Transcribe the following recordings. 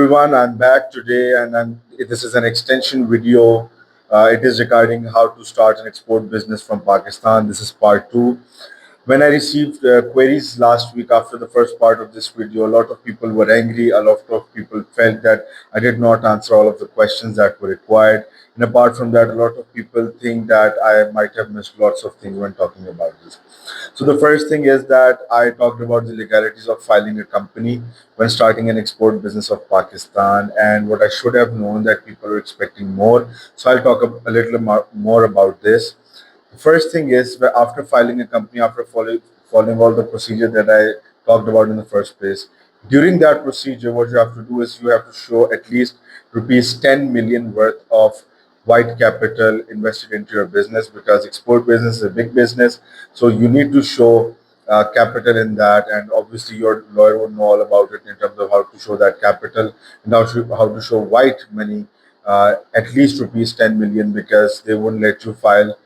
Everyone, I'm back today, and this is an extension video. It is regarding how to start an export business from Pakistan. This is part two. When I received queries last week after the first part of this video, a lot of people were angry. A lot of people felt that I did not answer all of the questions that were required. And apart from that, a lot of people think that I might have missed lots of things when talking about this. So the first thing is that I talked about the legalities of filing a company when starting an export business of Pakistan, and what I should have known that people are expecting more. So I'll talk a little more about this. The first thing is that after filing a company, after following all the procedure that I talked about in the first place, during that procedure, what you have to do is you have to show at least rupees 10 million worth of white capital invested into your business, because export business is a big business. So you need to show capital in that, and obviously your lawyer would know all about it in terms of how to show that capital and how to show white money, at least rupees 10 million, because they wouldn't let you file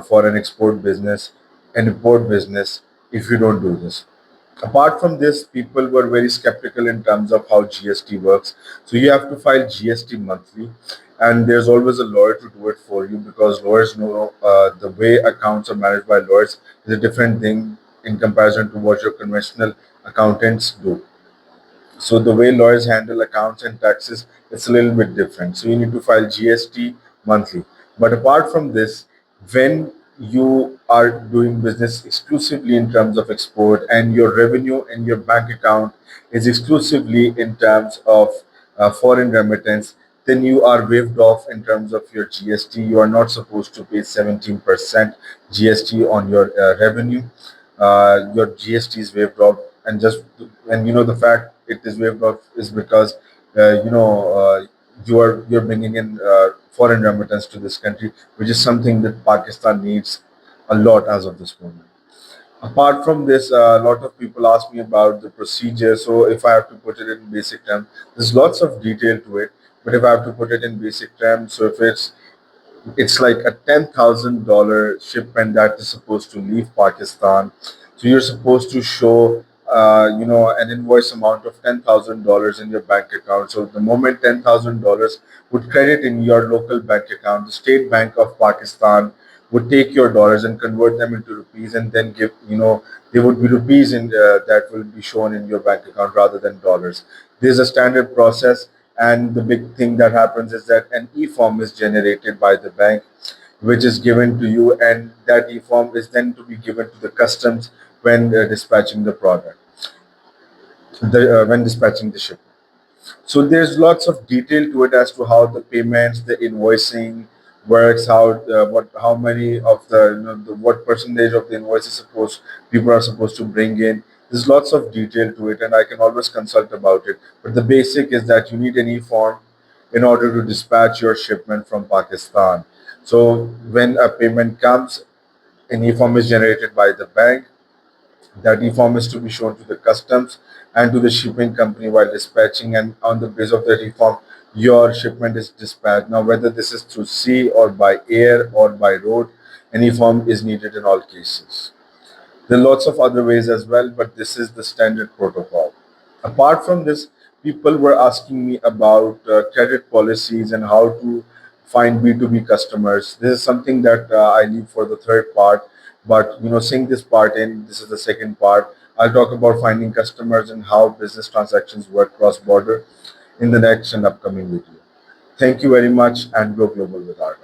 for an export business and import business if you don't do this. Apart from this, people were very skeptical in terms of how GST works. So you have to file GST monthly, and there's always a lawyer to do it for you, because lawyers know the way accounts are managed by lawyers is a different thing in comparison to what your conventional accountants do. So the way lawyers handle accounts and taxes, it's a little bit different. So you need to file GST monthly. But apart from this, when you are doing business exclusively in terms of export, and your revenue in your bank account is exclusively in terms of foreign remittance, then you are waived off in terms of your GST. You are not supposed to pay 17% GST on your revenue. Your GST is waived off, and the fact it is waived off is because you're bringing in foreign remittance to this country, which is something that Pakistan needs a lot as of this moment. Apart from this, a lot of people ask me about the procedure. So if I have to put it in basic terms, there's lots of detail to it. But if I have to put it in basic terms, so if it's like a $10,000 shipment that is supposed to leave Pakistan. So you're supposed to show, an invoice amount of $10,000 in your bank account. So the moment $10,000 would credit in your local bank account, the State Bank of Pakistan would take your dollars and convert them into rupees, and then there would be rupees that will be shown in your bank account rather than dollars. There's a standard process, and the big thing that happens is that an e-form is generated by the bank, which is given to you, and that e-form is then to be given to the customs when dispatching the product, when dispatching the shipment. So there's lots of detail to it as to how the payments, the invoicing works, how many of what percentage of the invoice is supposed people are supposed to bring in. There's lots of detail to it, and I can always consult about it. But the basic is that you need an e-form in order to dispatch your shipment from Pakistan. So when a payment comes, an e-form is generated by the bank. That e-form is to be shown to the customs and to the shipping company while dispatching, and on the basis of that e-form, your shipment is dispatched. Now, whether this is through sea or by air or by road, an e-form is needed in all cases. There are lots of other ways as well, but this is the standard protocol. Apart from this, people were asking me about credit policies and how to find B2B customers. This is something that I leave for the third part, but seeing this part in, this is the second part. I'll talk about finding customers and how business transactions work cross border in the next and upcoming video. Thank you very much, and go global with art.